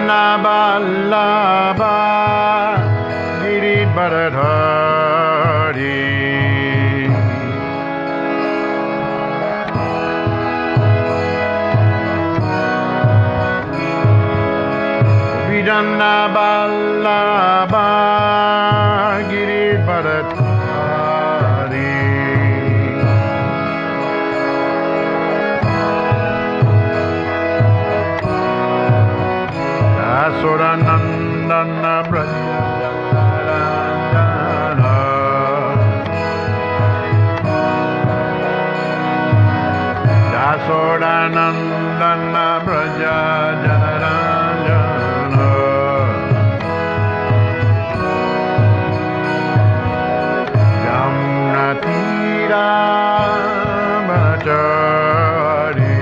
Vidana Vallabha Giridharadhari Vidana Vallabha Giridharadhari Asuranandana Brajajanarana Asuranandana Brajajanarana Yamunatira Banachari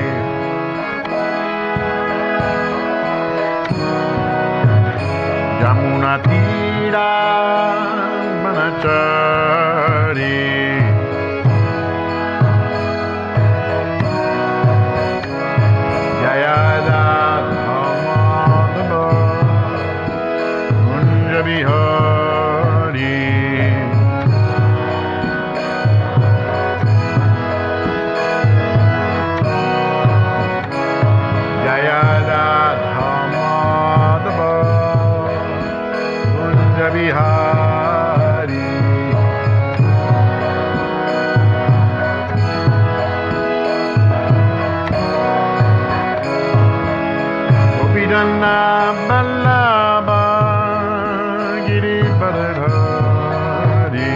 Yamunatira Banachari Jayada Dhamadava Kunjabihari Jayada Dhamadava Bihari Vidana Vallabha Giridharadhari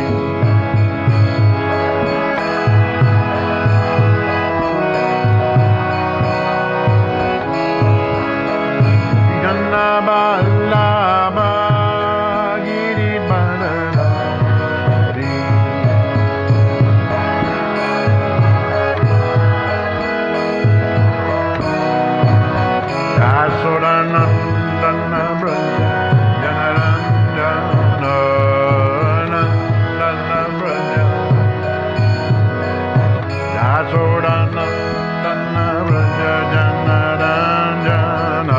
Vidana Vallabha Asuranandana Brajajanarana Nandana Braja Asuranandana Brajajanarana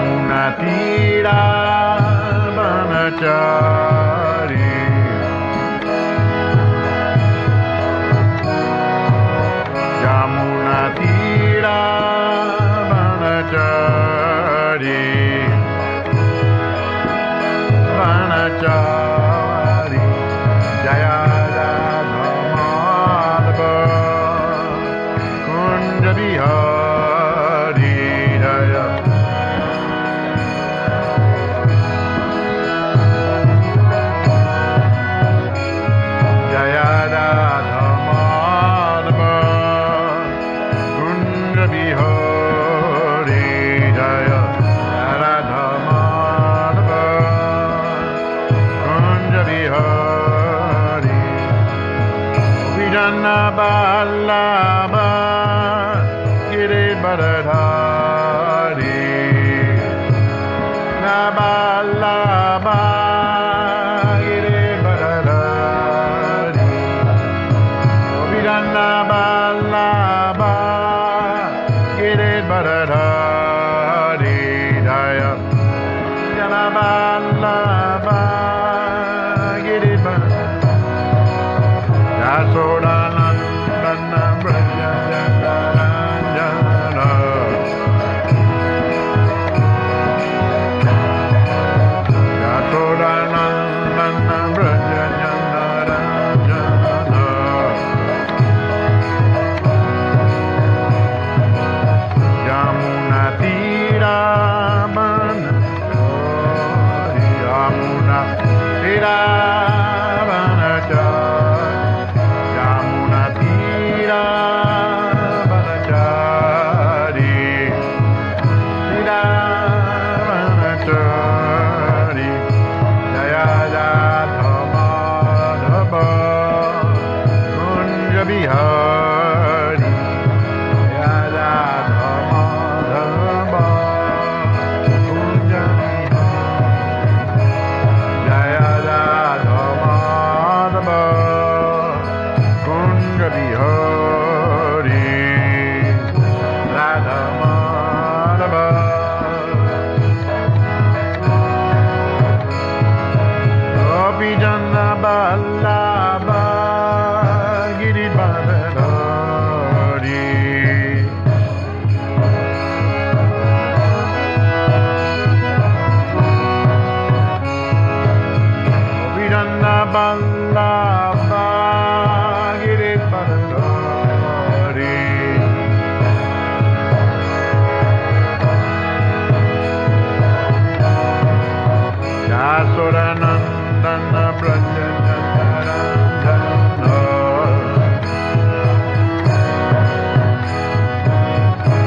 Yamunatira Banachari Yamunatira Banachari Banachari Jayada Dhamadava Kunjabihari Jaya Jayada Dhamadava Kunjabihari Jaya Radha Madhava Kunjabihari Vidana Vallabha Giridharadhari Vallabha Giridharadhari Vidana Vallabha Giridharadhari Jaya Jana Vallabha Giridharadhari Yasodanandana Brajajanarana Yasodanandana Brajajanarana Yamunatira Banachari Yamunatira Banachari Vallabha Giridharadhari Govardhana Vallabha Giridharadhari Yasodanandana Brajajanarandana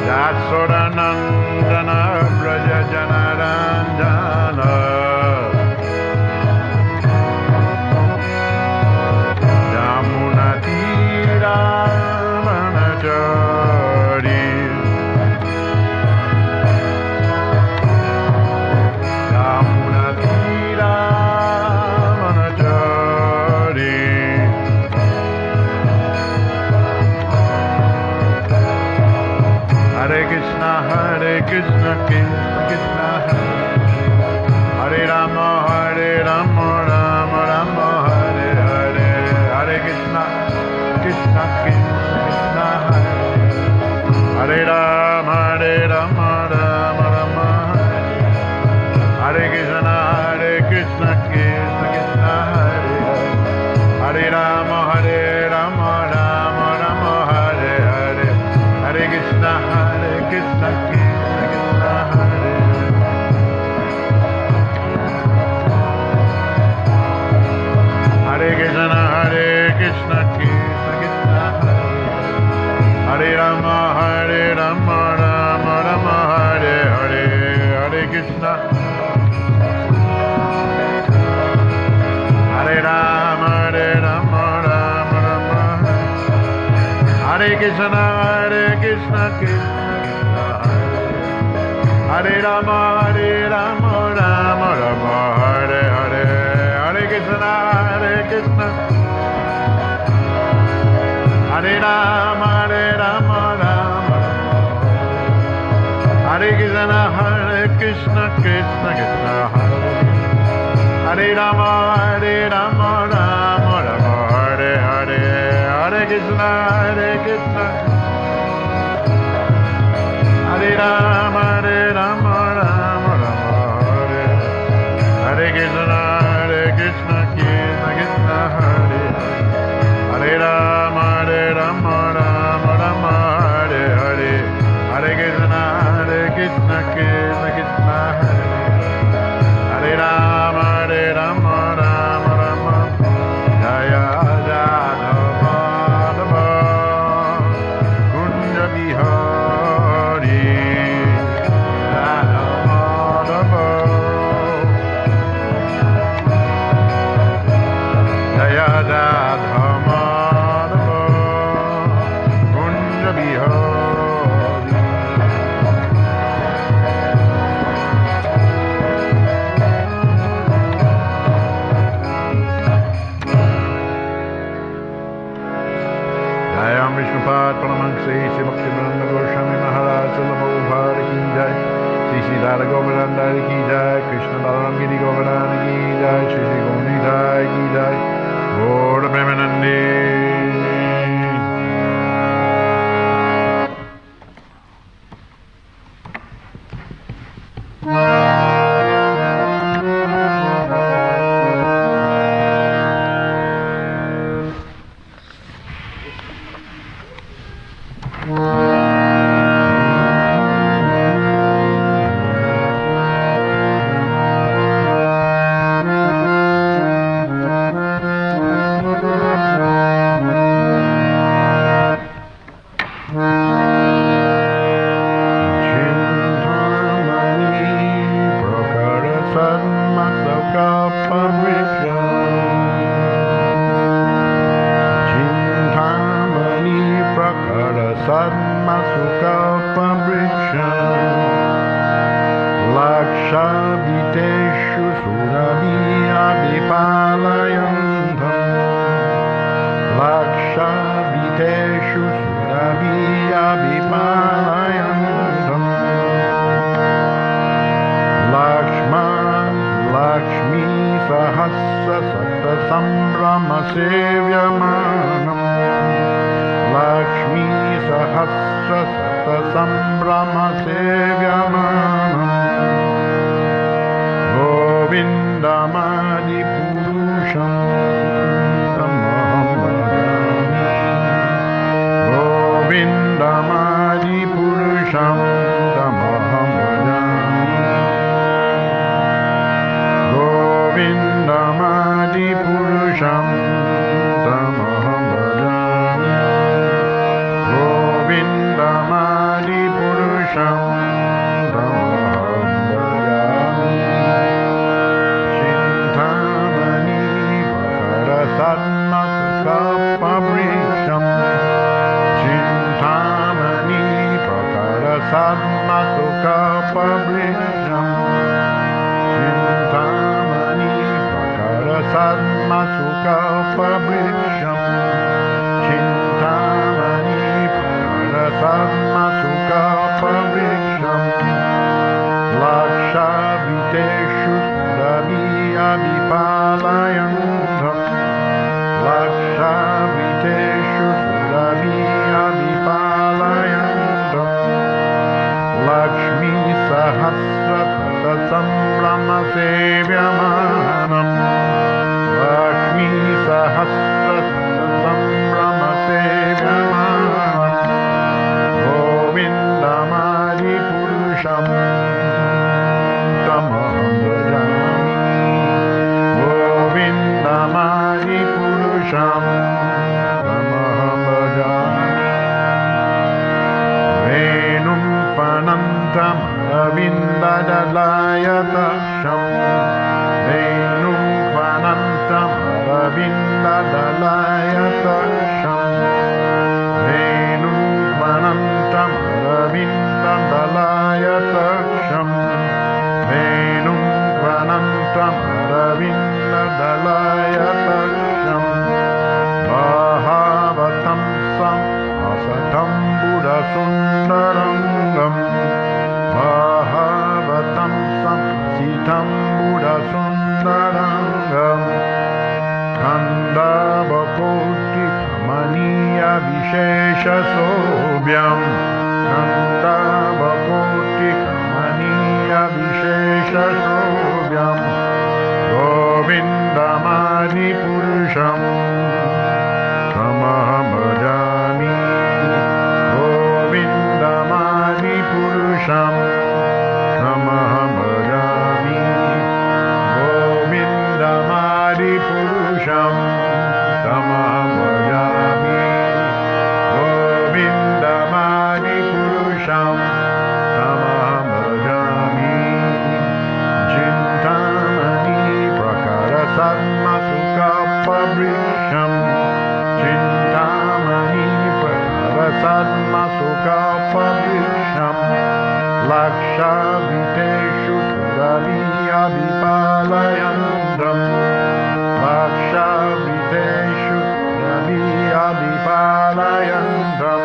Yasodanandana Brajajanarandana Yamunatira Vanachari Yamunatira Vanachari Hare Krishna Krishna Krishna Hare Rama Rama Rama Hare Hare Hare Krishna Krishna Krishna Hare Rama Rama Rama Hare Krishna Krishna Krishna Hare Hare Rama Rama Rama Hare Hare Hare Krishna Krishna Krishna Hare Hare Krishna Krishna Krishna Hare Rama Rama Rama Hare Hare Hare Krishna Hare Rama Rama Rama Hare Krishna Krishna Krishna Hare Rama Rama Rama Hare Hare Hare Krishna Krishna Hare Rama Rama Rama Hare Krishna Krishna Krishna Hare Rama Rama Rama Hare Hare Hare Krishna Krishna Hare Rama Rama Rama Hare Hare Krishna Krishna Krishna Hare Hare Rama Rama Rama Hare Hare Hare Krishna Krishna Krishna Hare Hare Rama Rama Rama Jaya Radha Madhava Kunja Bihari Radha Madhava Jaya Radha Madhava Kunja Bihari Jayam Vishnupad Paramahansa Sri Bhaktivedanta Goswami Maharaj Sulabhobhar ki jai Sri Sri Radha Govardhanadhari ki jai Krishna Balaram Giri Govardhana ki jai Shri Shri Gauri Jai ki jai Gaur Premanand sambrama sevyamanam Lakshmi sahasra sata sambrama sevyamanam Govindamadi purusham tamaham bhajami Govindamadi purusham tamaham bhajami Govindamadi purusham tamaham bhajami Govindamadi purusham tamaham bhajami Chintamani vakara sadmasukapabhrisham Chintamani vakara sadmasukapabhrisham Chintamani vakara sadmasukapabhrisham Chintamani vakara sadmasukapabhrisham Lakshaviteshu Ravi Abhipalayantam Lakshaviteshu Ravi Abhipalayantam Lakshmi Sahasra Sata Sambrama Sevyamanam Lakshmi Sahasra Sata Sambrama Sevyamanam Govindamadi Purusham tamaham bhajami Govindamadi purusham tamaham bhajami Venum panantam ravindadalayatasham Venum panantam ravindadalayatasham Venum panantam ravindadalayatasham Venum panantam ravindadalayatasham Mahavatam sam asatam buddha sundarangam Mahavatam sam sitam buddha sundarangam Kanda bhakoti kamaniya vishesha sobhyam Kanda bhakoti kamaniya vishesha sobhyam Govindamadi purusham tamaham bhajami Govindamadi purusham tamaham bhajami Govindamadi purusham tamaham bhajami Govindamadi purusham tamaham bhajami Chintamani prakara sadmasukapabhrisham Chintamani prakara sadmasukapabhrisham Lakshaviteshu Ravi Abhipalayantam Lakshaviteshu Ravi Abhipalayantam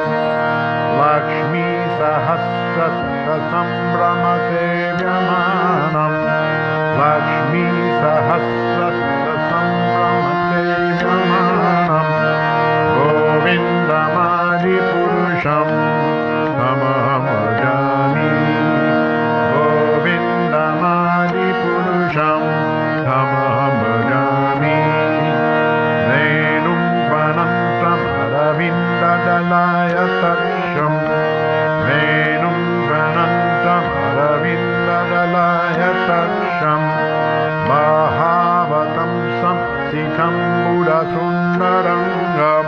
Lakshmi Sahasra Sata Sambrama Sevyamanam Lakshmi Sahasra Sata Sambrama Sevyamanam Govindamadi purusham tamaham bhajami Govindamadi purusham tamaham bhajami Venum panantam aravindadalayatasham Venum panantam aravindadalayatasham Mahavatam sam sitam buddha sundarangam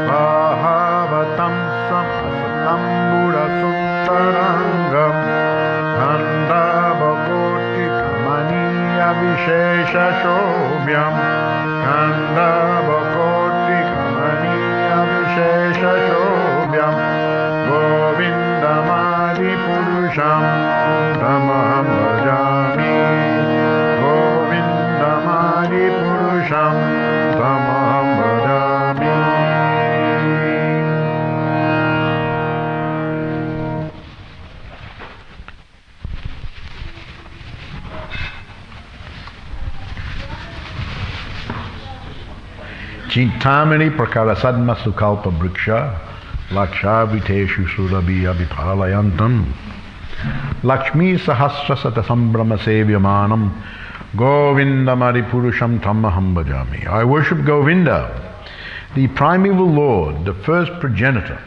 Mahavatam sam asatam buddha sundarangam Kanda bhakoti kamaniya vishesha shobhyam Kanda bhakoti kamaniya vishesha shobhyam Govindamadi purusham tamaham bhajami Govindamadi purusham tamaham bhajami Chintamani prakara sadma sukalpa briksha lakshaviteshu surabhi abhipalayantam Lakshmi sahasra sata sambrama sevyamanam Govinda maripurusham tamaham bhajami. I worship Govinda, the primeval Lord, the first progenitor,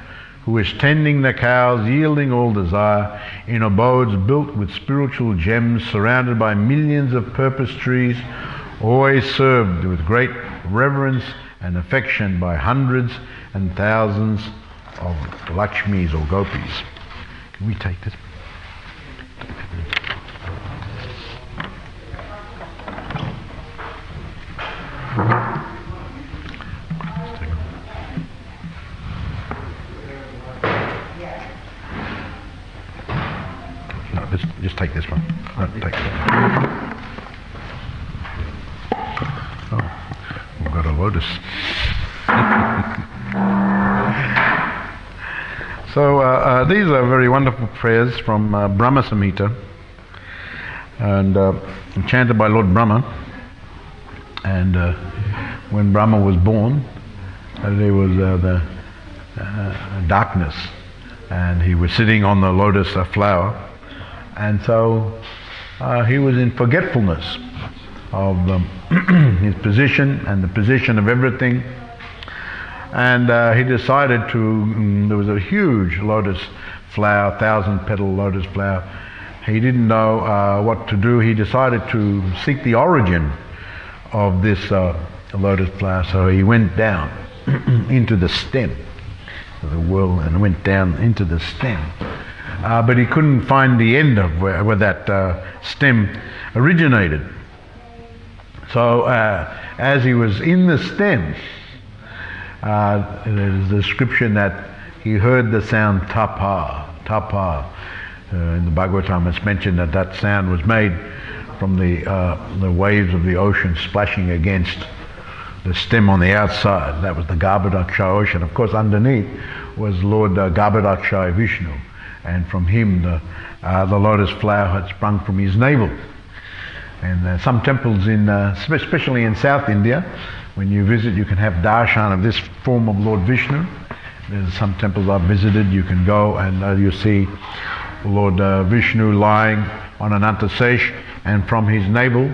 who is tending the cows, yielding all desire, in abodes built with spiritual gems, surrounded by millions of purpose trees, always served with great reverence and affection by hundreds and thousands of Lakshmis or gopis. Can we take this? No, just take this one. No, take this one. Oh, we've got a lotus. So these are very wonderful prayers from Brahma Samhita, and chanted by Lord Brahma. And when Brahma was born, there was the darkness, and he was sitting on the lotus flower, and so he was in forgetfulness of his position and the position of everything. And he decided to, there was a huge lotus flower, 1,000-petal lotus flower. He didn't know what to do. He decided to seek the origin of this lotus flower. So he went down into the stem of the world and went down into the stem. But he couldn't find the end of where that stem originated. So as he was in the stem, there's a description that he heard the sound tapa, tapa. In the Bhagavatam it's mentioned that that sound was made from the waves of the ocean splashing against the stem on the outside. That was the Govardhana ocean. Of course, underneath was Lord Govardhana Vishnu, and from him the lotus flower had sprung from his navel. And some temples especially in South India, when you visit, you can have darshan of this form of Lord Vishnu. There's some temples I've visited, you can go and you see Lord Vishnu lying on an antasesh, and from his navel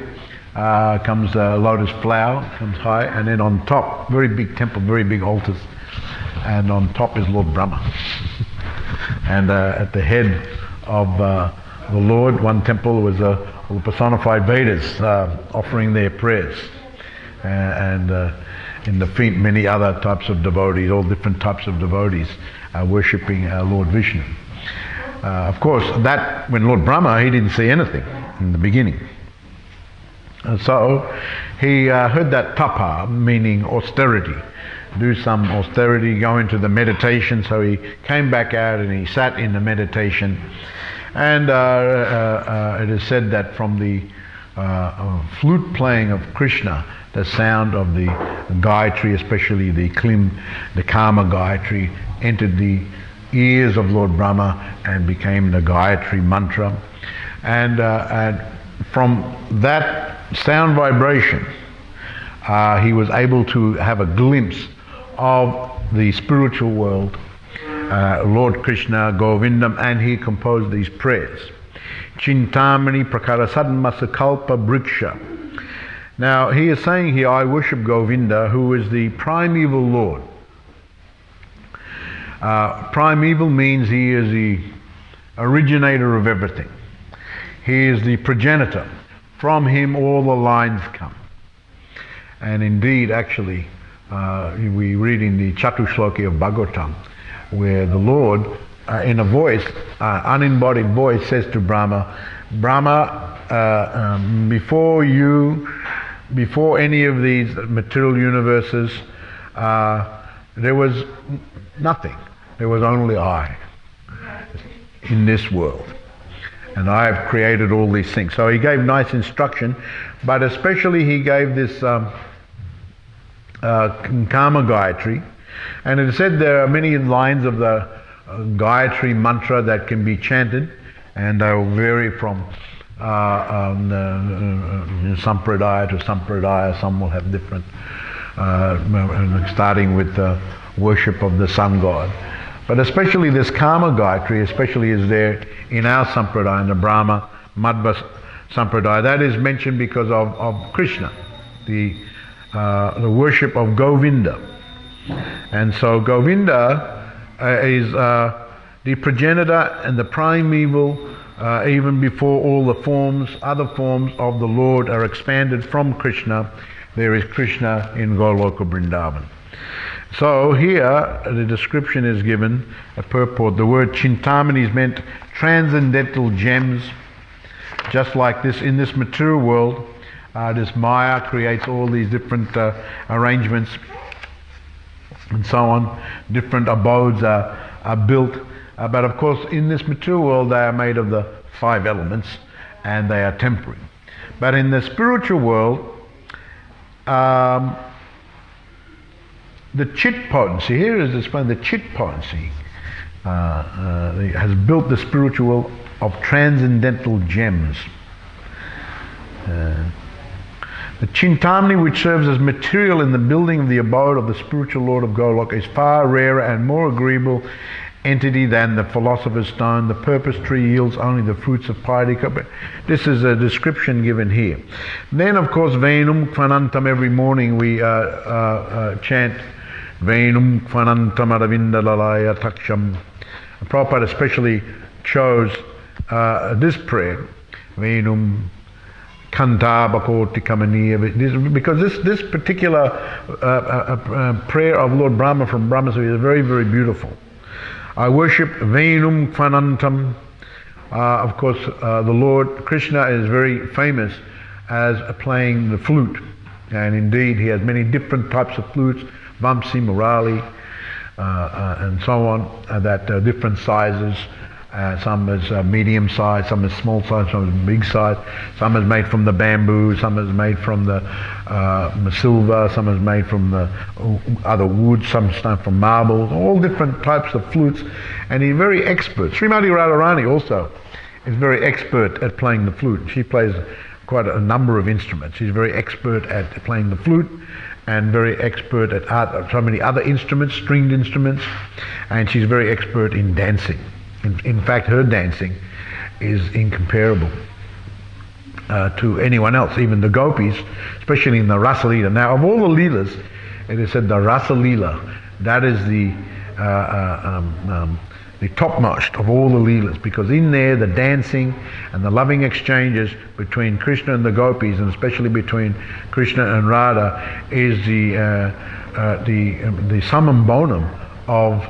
comes a lotus flower, comes high, and then on top, very big temple, very big altars, and on top is Lord Brahma. And at the head of the Lord, one temple was all personified Vedas offering their prayers. And in the feet, many other types of devotees, all different types of devotees worshipping Lord Vishnu. Of course, that when Lord Brahma, he didn't see anything in the beginning. And so he heard that tapa, meaning austerity. Do some austerity, go into the meditation. So he came back out and he sat in the meditation. And it is said that from the flute playing of Krishna, the sound of the Gayatri, especially the Kama Gayatri, entered the ears of Lord Brahma and became the Gayatri mantra. And from that sound vibration, he was able to have a glimpse of the spiritual world, Lord Krishna, Govindam, and he composed these prayers. Chintamani prakara sadma sakalpa briksha. Now he is saying here, I worship Govinda, who is the primeval Lord. Primeval means he is the originator of everything. He is the progenitor. From him all the lines come. And indeed, actually, we read in the Chatushloki of Bhagavatam, where the Lord, in a voice, unembodied voice, says to Brahma, Brahma, before any of these material universes, there was nothing. There was only I in this world. And I have created all these things. So he gave nice instruction, but especially he gave this Kama Gayatri. And it is said there are many lines of the Gayatri mantra that can be chanted, and they will vary from sampradaya to sampradaya. Some will have different starting with worship of the sun god. But especially this Kama Gayatri, especially is there in our Sampradaya, in the Brahma Madhva Sampradaya. That is mentioned because of Krishna, the worship of Govinda. And so Govinda is the progenitor and the primeval, even before all the other forms of the Lord are expanded from Krishna. There is Krishna in Goloka Vrindavan. So here the description is given, a purport. The word Chintamani is meant transcendental gems, just like this in this material world. This Maya creates all these different arrangements and so on. Different abodes are built. But of course in this material world they are made of the 5 elements and they are temporary. But in the spiritual world, the chit potency, here is explained, the chit potency has built the spiritual world of transcendental gems. The Chintamani, which serves as material in the building of the abode of the spiritual Lord of Goloka, is far rarer and more agreeable entity than the philosopher's stone. The purpose tree yields only the fruits of piety. This is a description given here. Then of course Venum Kvanantam, every morning we chant Venum Kvanantam Aravinda Lalaya Taksham. Prabhupada especially chose this prayer, Venum Kanta Bhakoti Kamaniya, because this particular prayer of Lord Brahma from Brahma is very, very beautiful. I worship Venum Kvanantam. Of course, the Lord Krishna is very famous as playing the flute, and indeed he has many different types of flutes, Vamsi, Murali, and so on, that different sizes. Some is medium size, some is small size, some is big size, some is made from the bamboo, some is made from the silver, some is made from the other wood, some from marble, all different types of flutes, and he's very expert. Srimati Radharani also is very expert at playing the flute. She plays quite a number of instruments. She's very expert at playing the flute and very expert at so many other instruments, stringed instruments, and she's very expert in dancing. In fact, her dancing is incomparable to anyone else, even the gopis, especially in the Rasa Leela. Now, of all the Leelas, it is said the Rasa Leela, that is the topmost of all the Leelas, because in there the dancing and the loving exchanges between Krishna and the gopis, and especially between Krishna and Radha, is the summum bonum of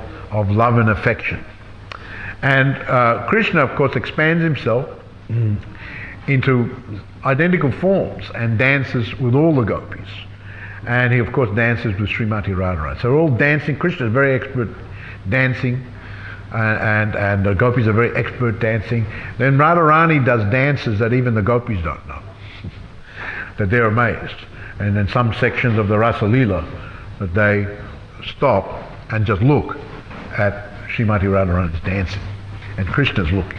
love and affection. And Krishna, of course, expands himself into identical forms and dances with all the gopis. And he, of course, dances with Srimati Radharani. So they're all dancing. Krishna is very expert dancing, and the gopis are very expert dancing. Then Radharani does dances that even the gopis don't know, that they're amazed. And in some sections of the Rasa Leela, that they stop and just look at Srimati Radharani's dancing, and Krishna's looking.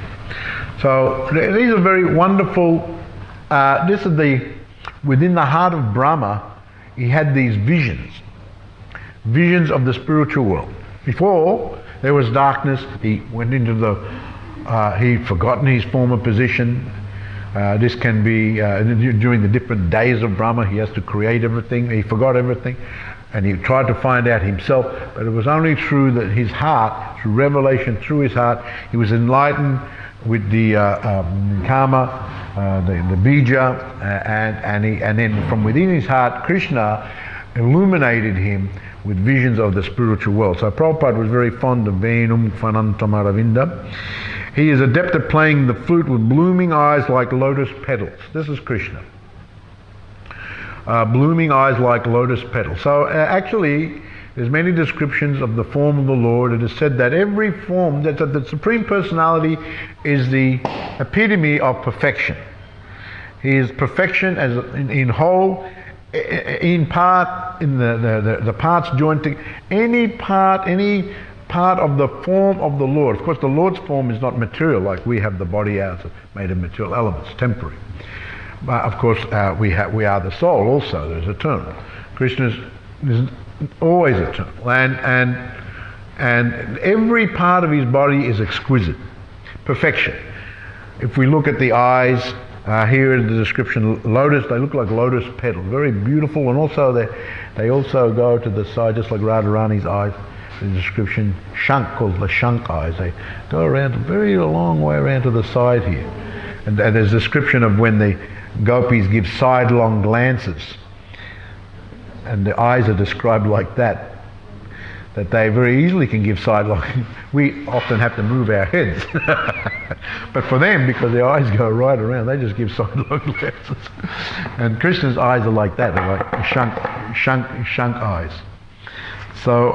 So these are very wonderful. This is within the heart of Brahma, he had these visions of the spiritual world. Before there was darkness, he went into he'd forgotten his former position. This can be during the different days of Brahma. He has to create everything. He forgot everything. And he tried to find out himself, but it was only through his heart, through revelation, through his heart, he was enlightened with the karma, the bija, and then from within his heart, Krishna illuminated him with visions of the spiritual world. So Prabhupada was very fond of Venum Kvanantam Aravinda. He is adept at playing the flute with blooming eyes like lotus petals. This is Krishna. Blooming eyes like lotus petals. So actually, there's many descriptions of the form of the Lord. It is said that every form, that the Supreme Personality is the epitome of perfection. He is perfection as in whole, in part, in the parts joined together. Any part of the form of the Lord. Of course, the Lord's form is not material, like we have the body out made of material elements, temporary. But of course, we are the soul also, there's eternal. Krishna's is always eternal, and every part of his body is exquisite, perfection. If we look at the eyes, here in the description, lotus, they look like lotus petals, very beautiful, and also they also go to the side, just like Radharani's eyes. The description, shank, called the shank eyes, they go around a very long way around to the side here. And there's a description of when the gopis give sidelong glances, and the eyes are described like that they very easily can give sidelong. We often have to move our heads. But for them, because their eyes go right around, they just give sidelong glances. And Krishna's eyes are like that, they're like shank eyes. So,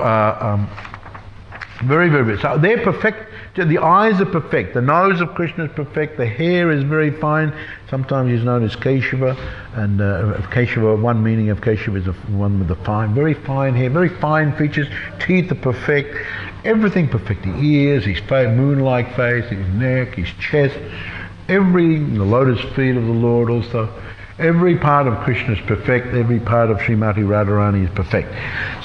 very, very good. So they're perfect. The eyes are perfect. The nose of Krishna is perfect. The hair is very fine. Sometimes he's known as Keshava. And Keshava, one meaning of Keshava is the one with the very fine hair, very fine features. Teeth are perfect. Everything perfect. The ears, his face, moon-like face, his neck, his chest. The lotus feet of the Lord also. Every part of Krishna is perfect. Every part of Srimati Radharani is perfect.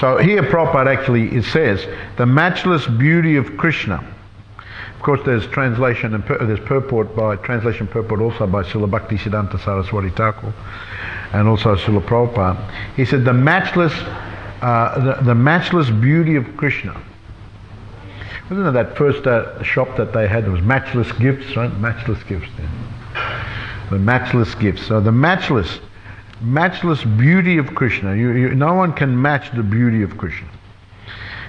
So here Prabhupada actually, it says, the matchless beauty of Krishna. Of course, there's translation and there's purport also by Srila Bhaktisiddhanta Saraswati Thakur and also Srila Prabhupada. He said the matchless beauty of Krishna. Wasn't it that first shop that they had? There was matchless gifts, right? Matchless gifts. Yeah. The matchless gifts. So the matchless beauty of Krishna. No one can match the beauty of Krishna.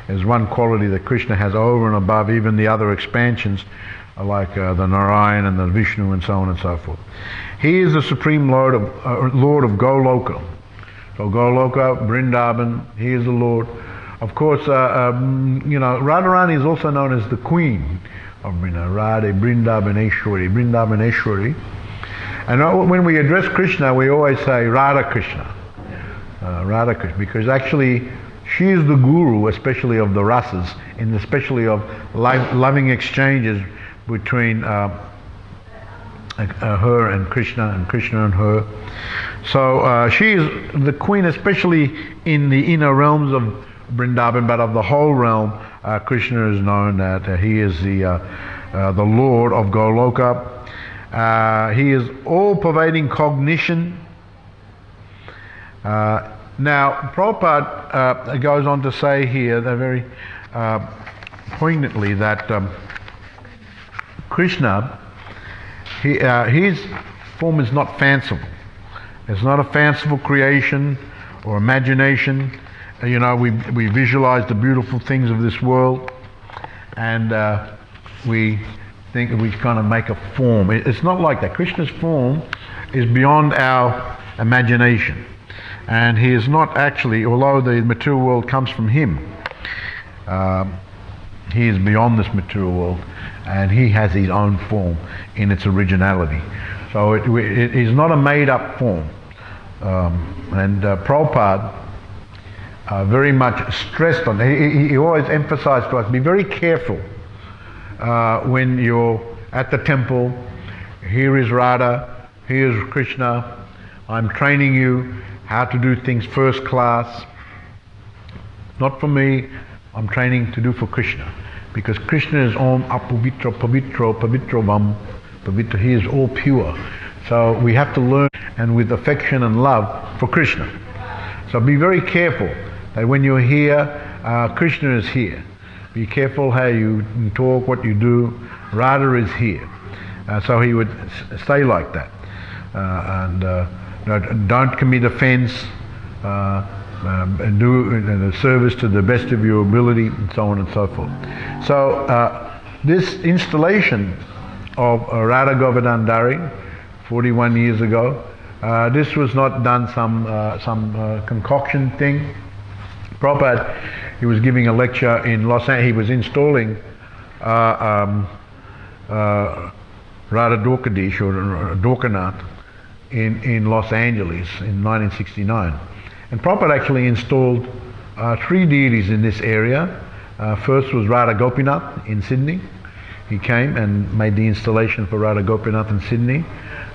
There's one quality that Krishna has over and above even the other expansions, like the Narayan and the Vishnu and so on and so forth. He is the supreme Lord of Goloka. So Goloka, Vrindavan, he is the Lord. Of course, Radharani is also known as the Queen of Radha, Vrindavaneshwari. And when we address Krishna, we always say Radha Krishna. Radha Krishna, because actually she is the guru, especially of the rasas, and especially of loving exchanges between her and Krishna and her. So she is the queen, especially in the inner realms of Vrindavan, but of the whole realm, Krishna is known that he is the Lord of Goloka. He is all-pervading cognition. Now, Prabhupada goes on to say here, very poignantly, that Krishna, his form is not fanciful. It's not a fanciful creation or imagination. We visualize the beautiful things of this world, and we think we kind of make a form. It's not like that. Krishna's form is beyond our imagination. And he is not actually, although the material world comes from him, he is beyond this material world, and he has his own form in its originality. So it is not a made-up form. And Prabhupada very much stressed on, he always emphasized to us, be very careful when you're at the temple. Here is Radha, here is Krishna, I'm training you how to do things first class. Not for me, I'm training to do for Krishna. Because Krishna is Om Apavitra Pavitro Pavitrovam Pavitra. He is all pure. So we have to learn, and with affection and love, for Krishna. So be very careful that when you're here, Krishna is here. Be careful how you talk, what you do. Radha is here. So he would say like that. Don't commit offense, and do the service to the best of your ability, and so on and so forth. So this installation of Radha Govardhanadhari 41 years ago, this was not done some concoction thing. Prabhupada, he was giving a lecture in Los Angeles. He was installing Radha Dwarkadish or Dwarkanath in Los Angeles in 1969. And Prabhupada actually installed 3 deities in this area. First was Radha Gopinath in Sydney. He came and made the installation for Radha Gopinath in Sydney.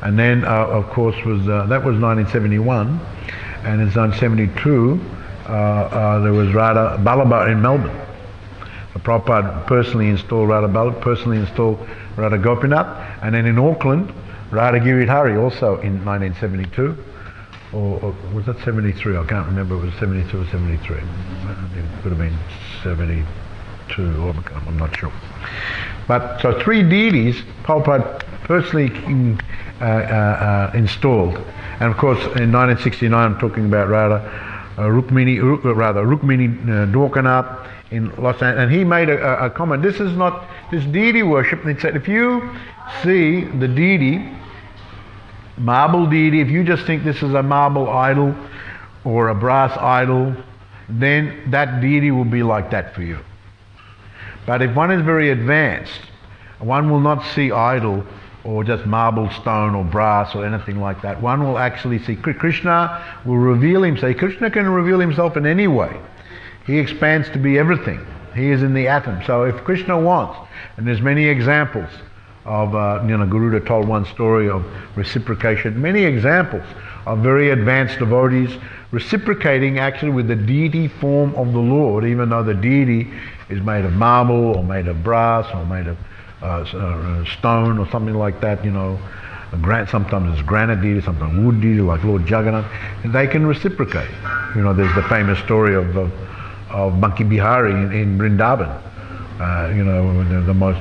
And then, of course, that was 1971. And in 1972, there was Radha Ballabha in Melbourne. So Prabhupada personally installed Radha Ballabha, personally installed Radha Gopinath, and then in Auckland, Radha Giridhari also in 1972, or was that 73? I can't remember, it was 72 or 73. It could have been 72, or I'm not sure. But so 3 deities Prabhupada personally installed. And of course in 1969 I'm talking about Rukmini Dwarkanath in Los Angeles, and he made a comment. This is not this deity worship. He said if you see the deity, marble deity, if you just think this is a marble idol or a brass idol, then that deity will be like that for you. But if one is very advanced, one will not see idol or just marble, stone or brass or anything like that. One will actually see Krishna will reveal himself. Krishna can reveal himself in any way. He expands to be everything. He is in the atom. So if Krishna wants, and there's many examples of, Garuda told one story of reciprocation, many examples of very advanced devotees reciprocating actually with the deity form of the Lord, even though the deity is made of marble or made of brass or made of stone or something like that, sometimes it's granite deity, sometimes wood deity like Lord Jagannath, and they can reciprocate. There's the famous story of Banki Bihari in Vrindavan, the most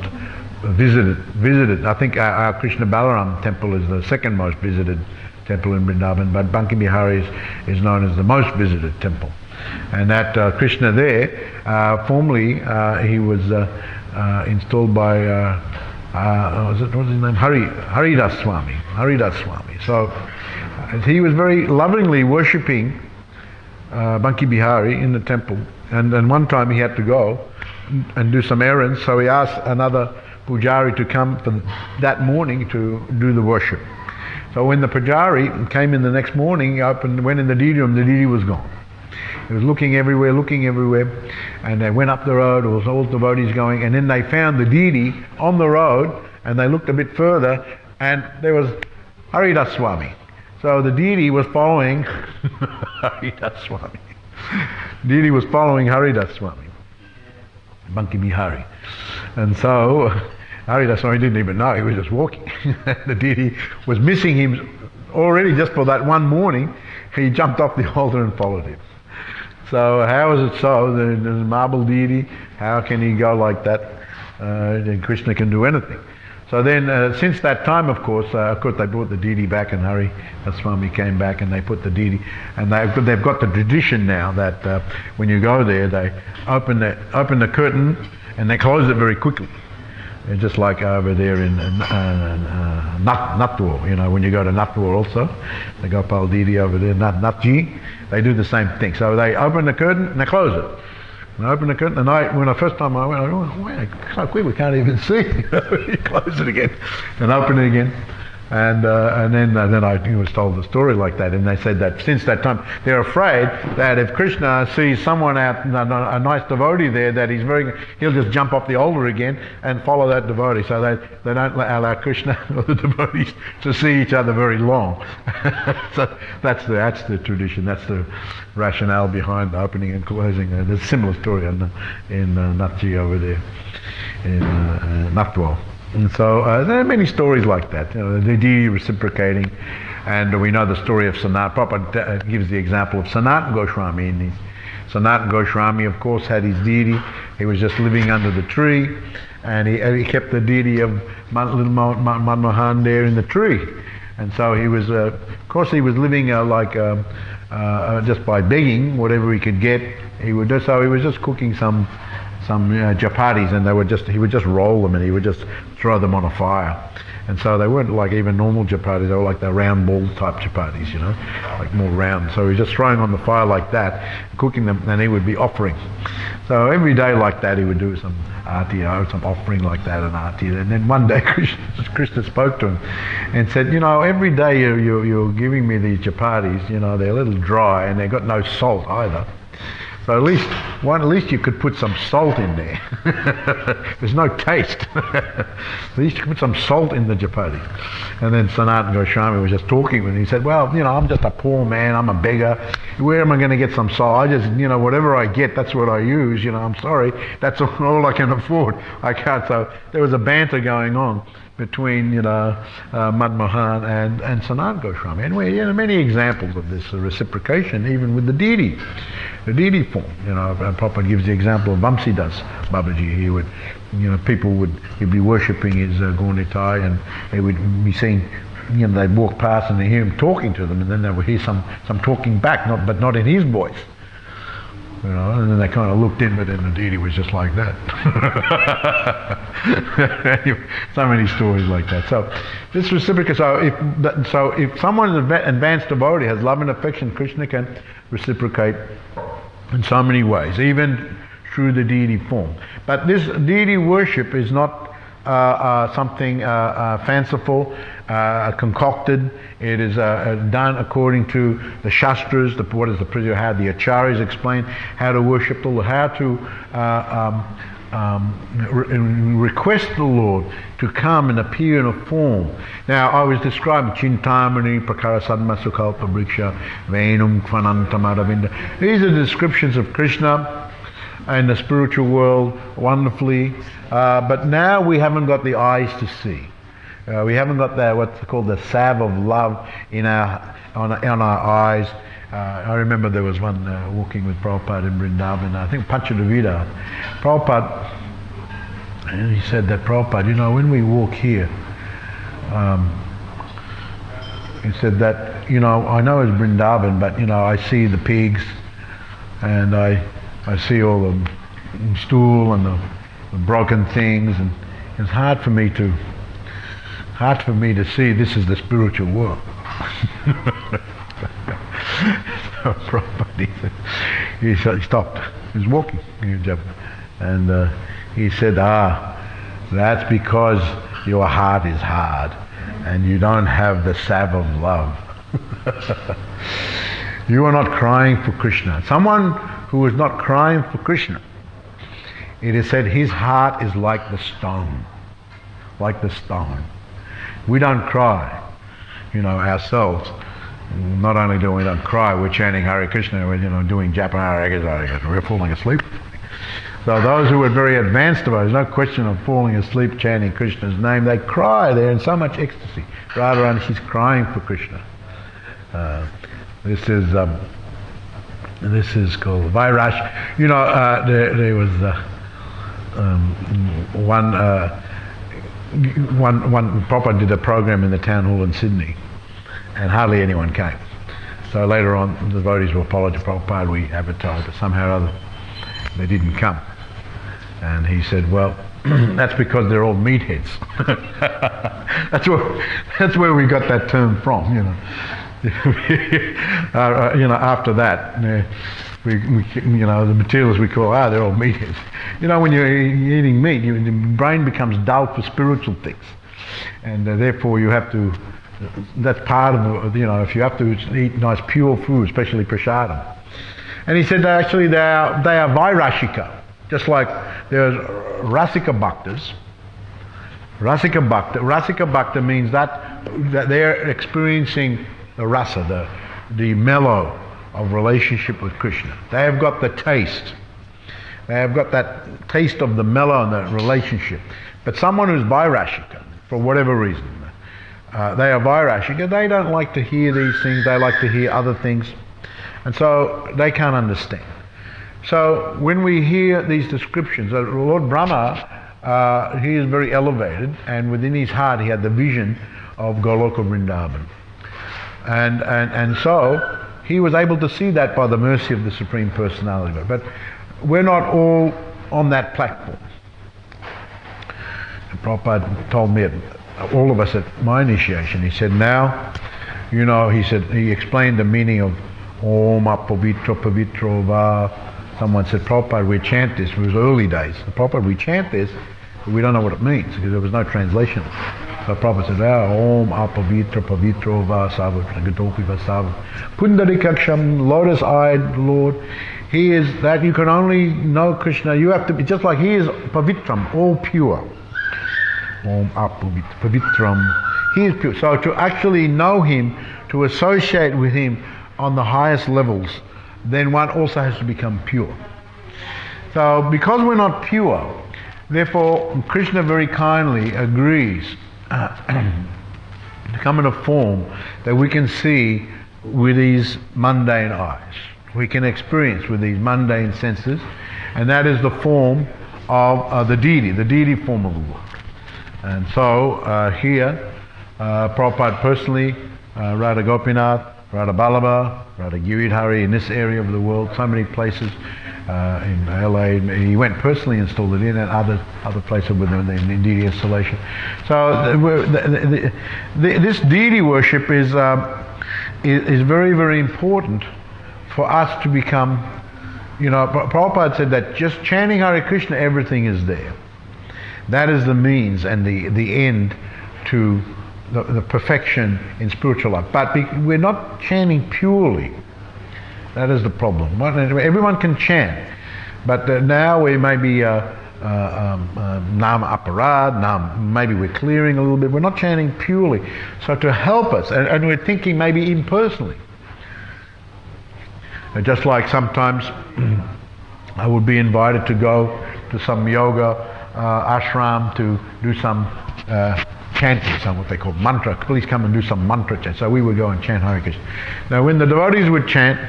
visited. I think our Krishna Balaram temple is the second most visited temple in Vrindavan, but Banki Bihari is known as the most visited temple. And that Krishna there, formerly he was installed by what's his name? Haridas Swami. So he was very lovingly worshipping Banki Bihari in the temple, and one time he had to go and do some errands, so he asked another pujari to come for that morning to do the worship. So when the pujari came in the next morning, he went in the deity room, the deity was gone. He was looking everywhere, and they went up the road, there was all the devotees going, and then they found the deity on the road, and they looked a bit further, and there was Haridas Swami. So the deity was following Haridas Swami. Deity was following Haridas Swami, Banki Bihari. And so Haridas Swami didn't even know, he was just walking. The deity was missing him already just for that one morning. He jumped off the altar and followed him. So how is it so? The marble deity, how can he go like that? And Krishna can do anything. So then, since that time, of course, they brought the deity back, and Hari Swami came back, and they put the deity, and they've got the tradition now that when you go there, they open the curtain, and they close it very quickly. It's just like over there in Natwar, when you go to Natwar also, the Gopal deity over there, Natji, they do the same thing. So they open the curtain and they close it. And I opened the curtain, and when the first time I went, I went, wow, so quick, we can't even see. You close it again, and open it again. And then I was told the story like that, and they said that since that time they're afraid that if Krishna sees someone out, a nice devotee there, that he'll just jump off the altar again and follow that devotee. So they don't allow Krishna or the devotees to see each other very long. So that's the tradition. That's the rationale behind opening and closing. There's a similar story in Natji over there in Natwar. And so there are many stories like that, the deity reciprocating, and we know the story of Sanat. Prabhupada gives the example of Sanat Goswami. And Sanat Goswami, of course, had his deity. He was just living under the tree, and he kept the deity of little Manmohan there in the tree. And so he was, of course, he was living just by begging whatever he could get. He would do so. He was just cooking some chapatis, and he would just roll them, and he would just throw them on a fire. And so they weren't like even normal chapatis, they were like the round ball type chapatis, like more round. So he was just throwing on the fire like that, cooking them, and he would be offering. So every day like that he would do some arti, some offering like that, an arti. And then one day Krishna spoke to him and said, every day you're giving me these chapatis, they're a little dry and they've got no salt either. So at least you could put some salt in there. There's no taste. At least you could put some salt in the chapati. And then Sanatana Goswami was just talking with him. He said, well, I'm just a poor man, I'm a beggar. Where am I going to get some salt? I just, whatever I get, that's what I use. I'm sorry, that's all I can afford. I can't. So there was a banter going on between Madmohan and Sanatana Goswami. And many examples of this reciprocation, even with the deity form. Prabhupada gives the example of Vamsidas Babaji. He would, he'd be worshipping his Gaunitai, and he would be seeing, they'd walk past and they hear him talking to them, and then they would hear some talking back, but not in his voice. And then they kind of looked in, but then the deity was just like that. Anyway, so many stories like that. So this reciprocal. So if someone is an advanced devotee, has love and affection, Krishna can reciprocate in so many ways, even through the deity form. But this deity worship is not something fanciful, concocted. It is done according to the Shastras, how the Acharyas explain how to worship the Lord, how to request the Lord to come and appear in a form. Now, I was describing Chintamani, Prakara Sadma Sukalpa Briksha, Venum Kvanantamaravinda. These are descriptions of Krishna in the spiritual world wonderfully, but now we haven't got the eyes to see. We haven't got what's called the salve of love on our eyes. I remember there was one walking with Prabhupada in Vrindavan, I think Panchadavida. Prabhupada, and he said that Prabhupada, when we walk here, he said that, I know it's Vrindavan, but I see the pigs, and I see all the stool and the broken things, and it's hard for me to see this is the spiritual world. So Prabhupada, he stopped. He was walking, and he said, that's because your heart is hard and you don't have the salve of love. You are not crying for Krishna. Someone who is not crying for Krishna, it is said his heart is like the stone. Like the stone. We don't cry, ourselves. Not only do we not cry, we're chanting Hare Krishna, we're doing Japa Hare Krishna, we're falling asleep. So those who are very advanced devotees, no question of falling asleep chanting Krishna's name, they cry, they're in so much ecstasy. Radharani, she's crying for Krishna. This is called Vairash. There was one Prabhupada did a program in the town hall in Sydney, and hardly anyone came. So later on, the devotees will apologize to Prabhupada, we advertised, but somehow or other they didn't come. And he said, well, that's because they're all meatheads. That's where we got that term from, after that, we the materials we call, they're all meatheads. When you're eating meat, your brain becomes dull for spiritual things. And therefore you have to, that's part of, if you have to eat nice pure food, especially prasadam. And he said that actually they are vairashika. Just like there's rasika bhaktas. Rasika bhakta means that they're experiencing the rasa, the mellow of relationship with Krishna. They have got the taste. They have got that taste of the mellow and the relationship. But someone who's vairashika, for whatever reason, they are vairashika, they don't like to hear these things, they like to hear other things. And so they can't understand. So when we hear these descriptions, Lord Brahma, he is very elevated, and within his heart he had the vision of Goloka Vrindavan. And so he was able to see that by the mercy of the Supreme Personality. But we're not all on that platform. And Prabhupada told me, all of us at my initiation, he said, now, he explained the meaning of Om Apavitra Pavitro Va. Someone said, Prabhupada, we chant this. It was early days. Prabhupada, we chant this, but we don't know what it means because there was no translation. So Prabhupada said, Om Apavitra Pavitro Va Sava Gatopi Va Sava Pundarikaksham, lotus-eyed Lord, He is that you can only know Krishna. You have to be just like he is pavitram, all pure. Om apavitram. He is pure. So to actually know him, to associate with him on the highest levels, then one also has to become pure. So because we're not pure, therefore Krishna very kindly agrees to come in a form that we can see with these mundane eyes. We can experience with these mundane senses, and that is the form of the deity form of the Lord. And so here, Prabhupada personally, Radha Gopinath, Radha Ballabha, Radha Giridhari in this area of the world, so many places in LA, he went personally installed it in, and other places within the deity installation. So this deity worship is very, very important for us to become, Prabhupada said that just chanting Hare Krishna, everything is there. That is the means and the end to the perfection in spiritual life. But we're not chanting purely. That is the problem. Everyone can chant, but now we may be Nam Aparad, maybe we're clearing a little bit. We're not chanting purely. So to help us, and we're thinking maybe impersonally. Just like sometimes I would be invited to go to some yoga ashram to do some chanting, some what they call mantra. Please come and do some mantra chant. So we would go and chant Hare Krishna. Now when the devotees would chant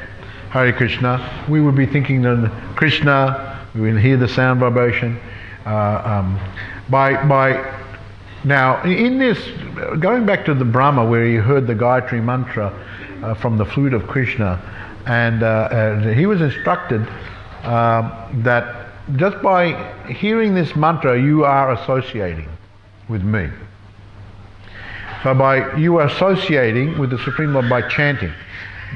Hare Krishna, we would be thinking that Krishna, we would hear the sound vibration. Now in this, going back to the Brahma where he heard the Gayatri mantra from the flute of Krishna, and he was instructed that just by hearing this mantra you are associating with me. So you are associating with the Supreme Lord by chanting.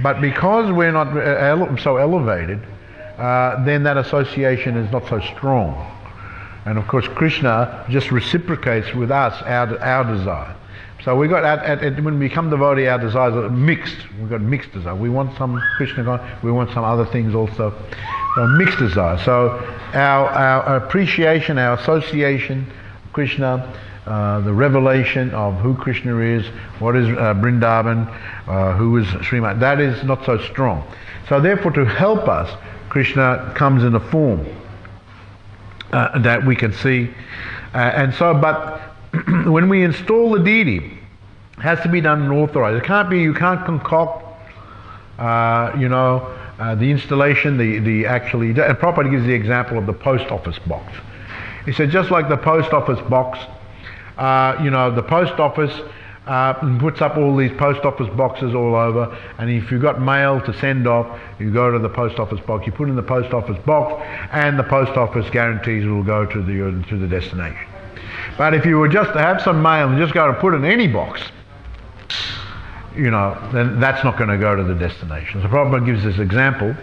But because we're not so elevated, then that association is not so strong. And of course Krishna just reciprocates with us our desire. So we got when we become devotee, our desires are mixed. We've got mixed desire. We want some Krishna, we want some other things also. So mixed desire. So our appreciation, our association, Krishna, the revelation of who Krishna is, what is Vrindavan, who is Srimad, that is not so strong. So therefore to help us, Krishna comes in a form that we can see. But when we install the deity, it has to be done and authorized. You can't concoct, the installation, and Prabhupada gives the example of the post office box. He said just like the post office box, the post office puts up all these post office boxes all over, and if you've got mail to send off, you go to the post office box, you put in the post office box, and the post office guarantees it will go to the destination. But if you were just to have some mail and just go to put it in any box, then that's not going to go to the destination. So Prabhupada gives this example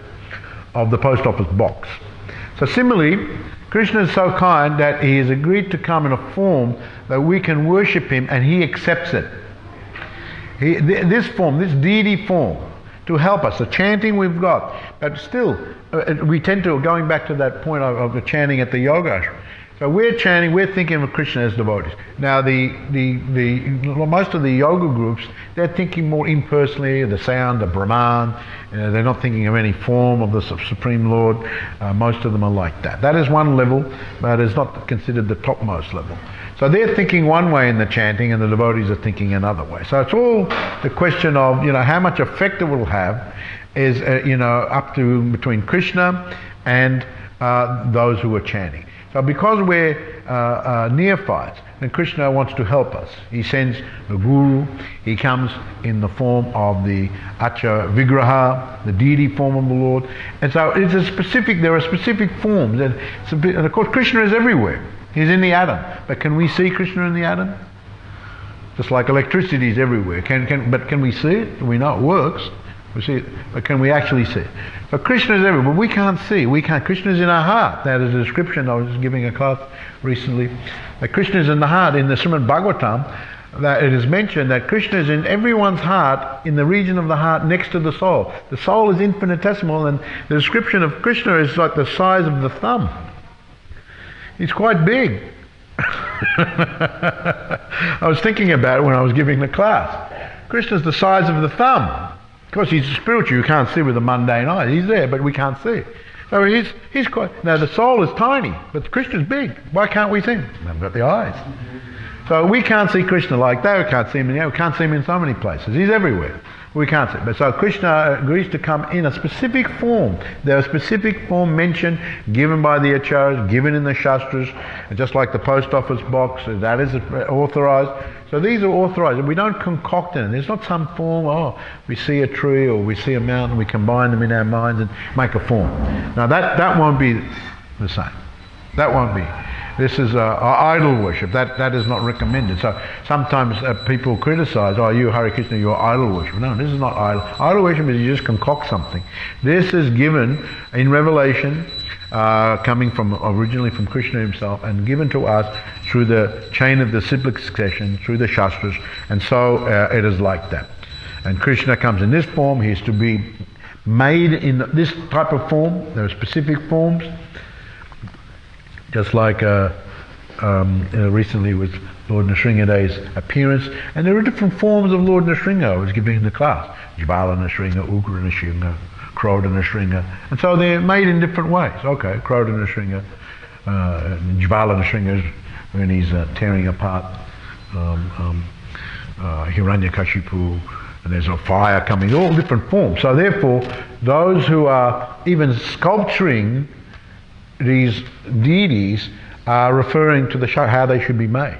of the post office box. So similarly, Krishna is so kind that he has agreed to come in a form that we can worship him, and he accepts it. This form, this deity form, to help us. The chanting we've got, but still, we tend to, going back to that point of the chanting at the yoga ashram. So we're chanting, we're thinking of Krishna as devotees. Now most of the yoga groups, they're thinking more impersonally, the sound, the Brahman. They're not thinking of any form of the Supreme Lord. Most of them are like that. That is one level, but it's not considered the topmost level. So they're thinking one way in the chanting, and the devotees are thinking another way. So it's all the question of how much effect it will have is up to between Krishna and those who are chanting. So because we're neophytes, then Krishna wants to help us. He sends the guru. He comes in the form of the Acha Vigraha, the deity form of the Lord. And so there are specific forms. And of course Krishna is everywhere. He's in the atom. But can we see Krishna in the atom? Just like electricity is everywhere. But can we see it? We know it works. We see it, but can we actually see it? So Krishna is everywhere, but we can't see. Krishna is in our heart. That is a description. I was giving a class recently. That Krishna is in the heart. In the Srimad Bhagavatam, that it is mentioned that Krishna is in everyone's heart, in the region of the heart next to the soul. The soul is infinitesimal, and the description of Krishna is like the size of the thumb. He's quite big. I was thinking about it when I was giving the class. Krishna's the size of the thumb. Of course, he's spiritual. You can't see with the mundane eye. He's there, but we can't see. So he's quite... Now, the soul is tiny, but Krishna's big. Why can't we see him? They've got the eyes. So we can't see Krishna like that. We can't see him in the air. We can't see him in so many places. He's everywhere. We can't see. But so Krishna agrees to come in a specific form. There are specific form mentioned, given by the acharyas, given in the shastras, and just like the post office box, that is authorized. So these are authorized, and we don't concoct them. There's not some form, we see a tree or we see a mountain, we combine them in our minds and make a form. Now that won't be the same. That won't be. This is idol worship. That is not recommended. So sometimes people criticize, you Hare Krishna, you're idol worship. No, this is not idol. Idol worship is you just concoct something. This is given in Revelation, coming from originally from Krishna himself, and given to us through the chain of the cyclic succession, through the shastras, and so it is like that. And Krishna comes in this form. He is to be made in this type of form. There are specific forms. Just like recently with Lord Nrsingadeva's appearance, and there are different forms of Lord Nrsinga. I was giving the class: Jvala Nrsinga, Ugra Nrsinga, Krodha Nrsinga, and so they're made in different ways. Okay, Krodha Nrsinga, Jvala Nrsinga is when he's tearing apart Hiranyakashipu, and there's a fire coming, all different forms. So therefore, those who are even sculpturing these deities are referring to how they should be made.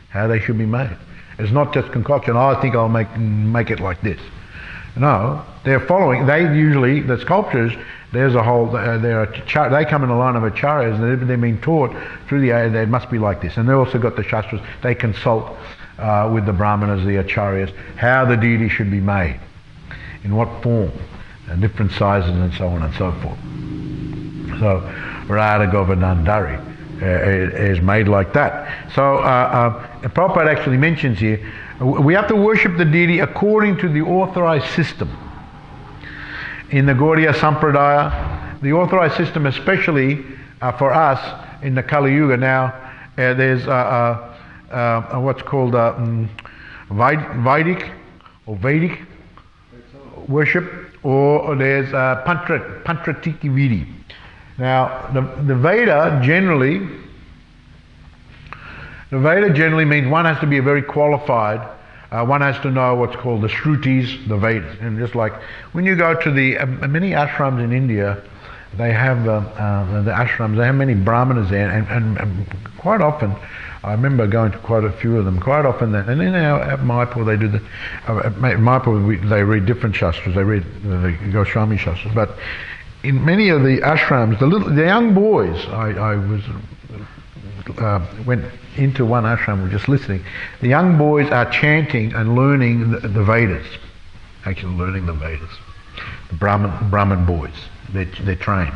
How they should be made. It's not just concoction. I think I'll make it like this. No, they're following. They usually, the sculptors, there's a whole. They come in the line of acharyas, and they've been taught through the age they must be like this. And they also got the shastras. They consult with the brahmanas, the acharyas, how the deity should be made, in what form, and different sizes, and so on and so forth. So Radha Govardhanadhari is made like that. So Prabhupada actually mentions here, we have to worship the deity according to the authorized system. In the Gaudiya Sampradaya, the authorized system, especially for us in the Kali Yuga now, there's what's called Vedic worship, or there's Pantratiki Vidi. Now, the Veda generally means one has to be very qualified. One has to know what's called the Shrutis, the Vedas. And just like when you go to the many ashrams in India, they have the ashrams. They have many brahmanas there, and quite often, I remember going to quite a few of them. Quite often, and then at Mayapur they do they read different shastras. They read the Goswami shastras, but in many of the ashrams, the young boys, I went into one ashram, we're just listening. The young boys are chanting and learning the Vedas, actually learning the Vedas. The Brahmin boys, they're trained.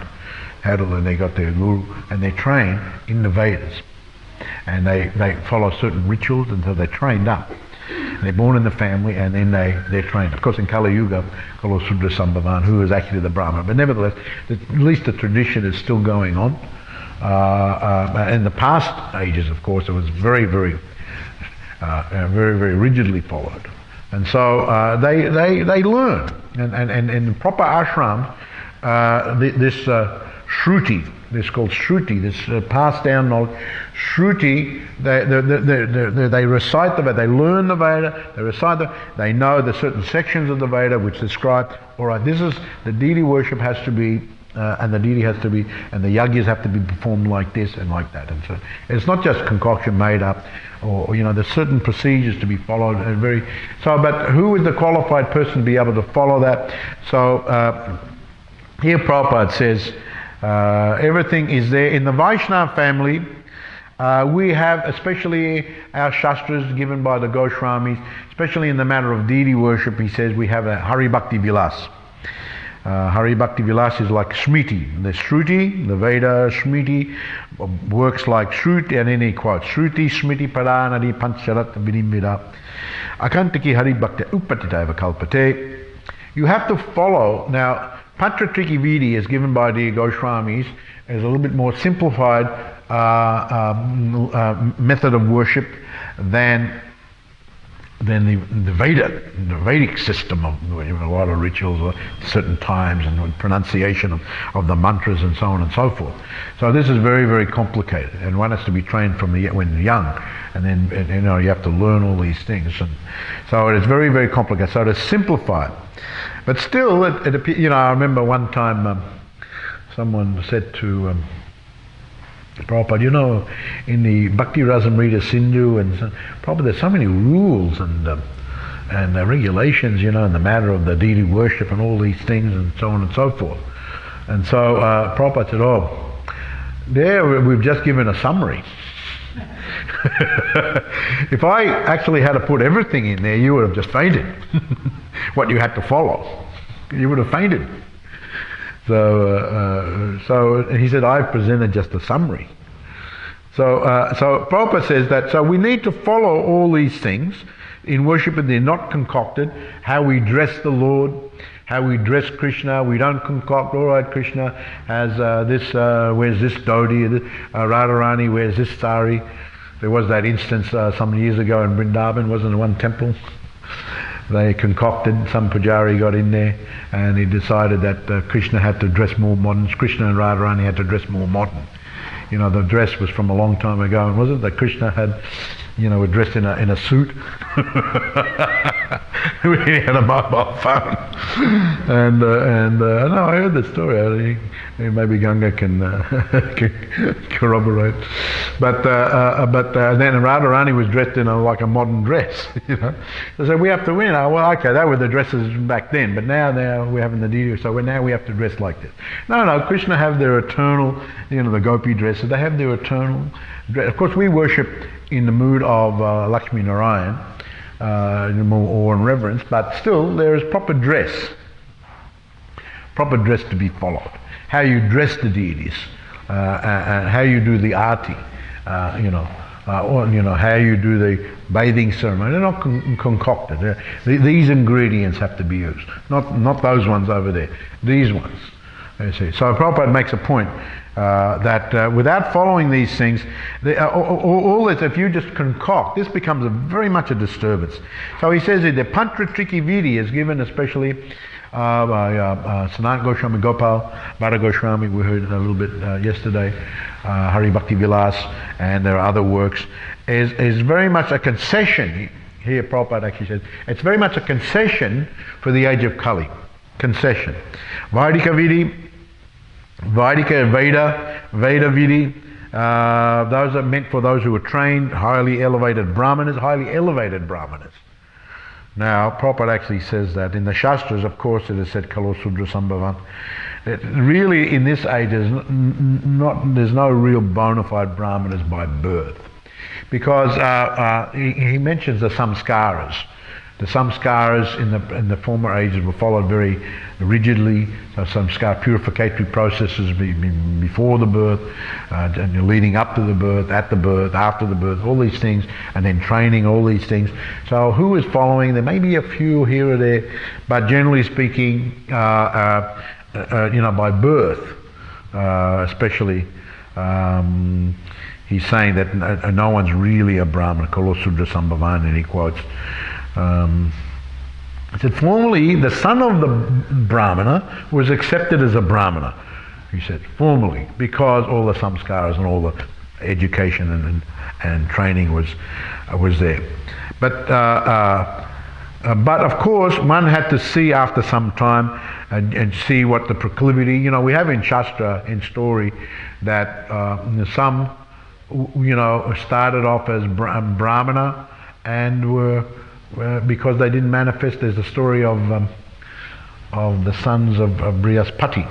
How to learn? They got their guru, and they train in the Vedas, and they follow certain rituals until they're trained up. They're born in the family, and then they're trained. Of course, in Kali Yuga, Kalo Sudra Sambhavan, who is actually the Brahman. But nevertheless, at least the tradition is still going on. In the past ages, of course, it was very, very rigidly followed. And so they learn. And in proper ashram, this Shruti, this is called Shruti, this passed down knowledge. Shruti, they recite the Veda, they learn the Veda, they recite they know the certain sections of the Veda which describe, alright, this is, the deity worship has to be, and the deity has to be, and the yagyas have to be performed like this and like that. And so it's not just concoction made up, or there's certain procedures to be followed, and but who is the qualified person to be able to follow that? So here Prabhupada says, everything is there. In the Vaishnava family, we have, especially our shastras given by the Goswamis, especially in the matter of deity worship, he says we have a Hari Bhakti Vilas. Hari Bhakti Vilas is like Smriti. The Shruti, the Veda Smriti, works like Shruti, and then he quotes Shruti Smriti Paranadi Pancharat Vinimvida Akantaki Hari Bhakti Upatitaiva Kalpate. You have to follow. Now, Pantratriki Vidi is given by the Goswamis as a little bit more simplified method of worship than the Vedic system of a lot of rituals at certain times and pronunciation of the mantras and so on and so forth. So this is very, very complicated, and one has to be trained from when young, and then you have to learn all these things, and so it's very, very complicated. So to simplify it, but still, I remember one time someone said to Prabhupada, in the Bhakti Rasamrita Sindhu, and Prabhupada, there's so many rules and regulations, in the matter of the deity worship and all these things and so on and so forth. And so Prabhupada said, there we've just given a summary. If I actually had to put everything in there, you would have just fainted. What you had to follow, you would have fainted. So he said, I've presented just a summary. So Prabhupada says that, so we need to follow all these things in worship, and they're not concocted. How we dress the Lord, how we dress Krishna, we don't concoct, all right, Krishna has wears this dhoti, Radharani wears this sari. There was that instance some years ago in Vrindavan, wasn't there, one temple? They concocted, some pujari got in there, and he decided that Krishna had to dress more modern. Krishna and Radharani had to dress more modern. The dress was from a long time ago, and wasn't it that Krishna had, were dressed in a suit? He had a mobile phone. And no, I heard the story. Maybe Ganga can corroborate. But then Radharani was dressed in like a modern dress. So we have to win. Well, okay, that were the dresses back then, but now we're having the deity, so now we have to dress like this. No, Krishna have their eternal, the gopi dresses. They have their eternal dress. Of course, we worship in the mood of Lakshmi Narayan, more awe and reverence, but still there is proper dress to be followed. How you dress the deities, and how you do the arti, or how you do the bathing ceremony. They're not concocted. These ingredients have to be used, not those ones over there. These ones. You see. So Prabhupada makes a point that without following these things, all this, if you just concoct, this becomes very much a disturbance. So he says that the Pantratriki Vidi is given especially by Sanat Goswami Gopal, Bhara Goswami, we heard a little bit yesterday, Hari Bhakti Vilas, and there are other works, is very much a concession. Here Prabhupada actually says, it's very much a concession for the age of Kali. Concession. Vaidika Vidi, Vaidika Veda Vidi, those are meant for those who are trained, highly elevated brahmanas. Now, Prabhupada actually says that in the Shastras, of course, it is said Kalo Sudra Sambhavan. Really, in this age, there's no real bona fide brahmanas by birth, because he mentions the samskaras. The samskaras in the former ages were followed very rigidly. So samskara purificatory processes before the birth, and leading up to the birth, at the birth, after the birth, all these things, and then training, all these things. So who is following? There may be a few here or there, but generally speaking, by birth, especially, he's saying that no one's really a brahmana. Kalo Sudra Sambhavan, and he quotes. He said, formerly the son of the brahmana was accepted as a brahmana, he said, formerly, because all the samskaras and all the education and training was there. But of course, one had to see after some time and see what the proclivity, we have in Shastra, in story, that some, started off as brahmana and were, because they didn't manifest. There's a story of the sons of Brihaspati,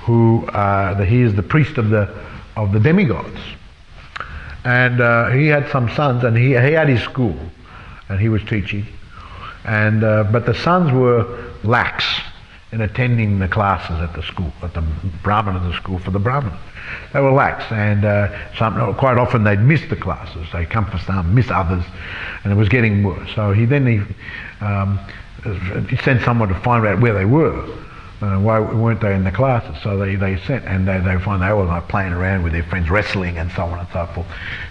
who he is the priest of the demigods, and he had some sons, and he had his school, and he was teaching, and but the sons were lax, in attending the classes at the school, at the Brahmana school for the Brahmanas. They were lax, and quite often they'd miss the classes. They'd come for some, miss others, and it was getting worse. So he sent someone to find out where they were. Why weren't they in the classes? So they sent, and they find they were like playing around with their friends, wrestling and so on and so forth.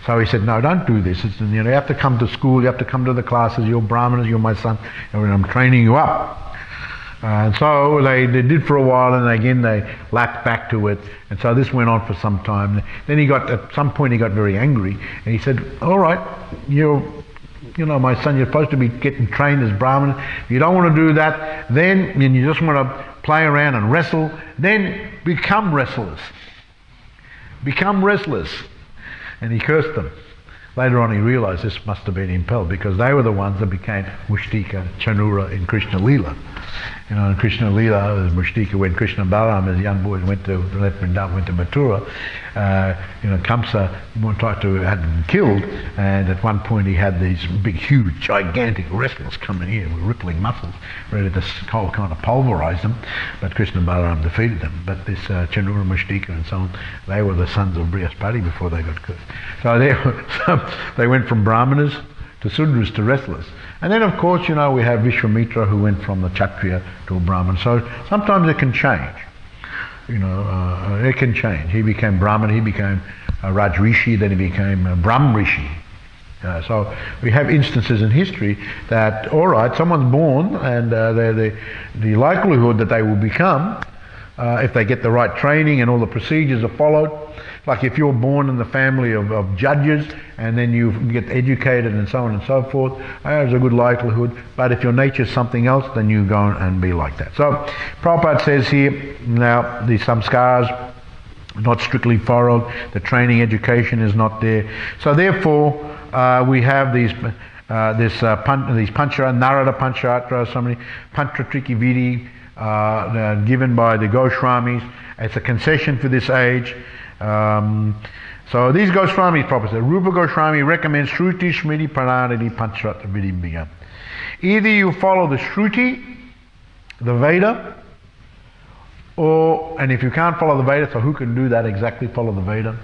So he said, no, don't do this. You have to come to school, you have to come to the classes, you're Brahmanas, you're my son, and I'm training you up. And so they did for a while, and again they lapped back to it, and so this went on for some time. Then at some point he got very angry, and he said, all right, my son, you're supposed to be getting trained as Brahman. If you don't want to do that, then, and you just want to play around and wrestle, then become wrestlers. Become wrestlers. And he cursed them. Later on he realized this must have been impelled, because they were the ones that became Mushtika, Chanura in Krishna Leela. In Krishna Leela, Mushtika, when Krishna and Balaram as young boys went to Vrindavan, went to Mathura, Kamsa tried to have them killed, and at one point he had these big, huge, gigantic wrestlers coming in with rippling muscles, ready to kind of pulverize them, but Krishna and Balaram defeated them. But this Chanura, Mushtika and so on, they were the sons of Brihaspati before they got cursed. So they went from Brahmanas to Sudras to wrestlers. And then of course, we have Vishwamitra, who went from the Kshatriya to a Brahman. So sometimes it can change. It can change. He became Brahman, he became Raj Rishi, then he became Brahm Rishi. So we have instances in history that, all right, someone's born, and the likelihood that they will become, if they get the right training and all the procedures are followed, like if you're born in the family of judges and then you get educated and so on and so forth, there's a good likelihood. But if your nature's something else, then you go and be like that. So Prabhupada says here, now the samskars not strictly followed, the training education is not there. So therefore we have these pancha, Narada Panchatra, so many Pantratriki Vidi given by the Goswamis. It's a concession for this age. So these Goswamis, Prabhupada said, Rupa Goswami recommends Shruti, Smriti, Pranadini, Pancharatra Vidimbhya. Either you follow the Shruti, the Veda, and if you can't follow the Veda, so who can do that exactly, follow the Veda?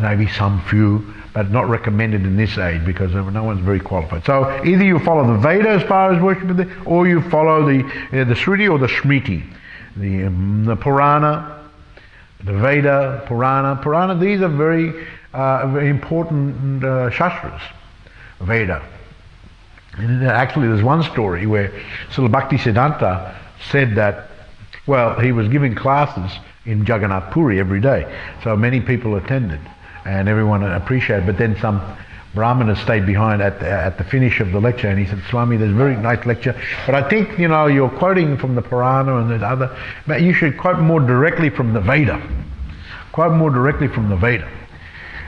Maybe some few, but not recommended in this age because no one's very qualified. So either you follow the Veda as far as worship, or you follow the Shruti or the Smriti. The Purana, the Veda, Purana, these are very important Shastras, Veda. And actually there's one story where Srila Bhaktisiddhanta said that, he was giving classes in Jagannath Puri every day, so many people attended and everyone appreciated, but then some Brahmanas stayed behind at the finish of the lecture, and he said, Swami, there's a very nice lecture, but I think, you're quoting from the Purana and the other, but you should quote more directly from the Veda. Quote more directly from the Veda.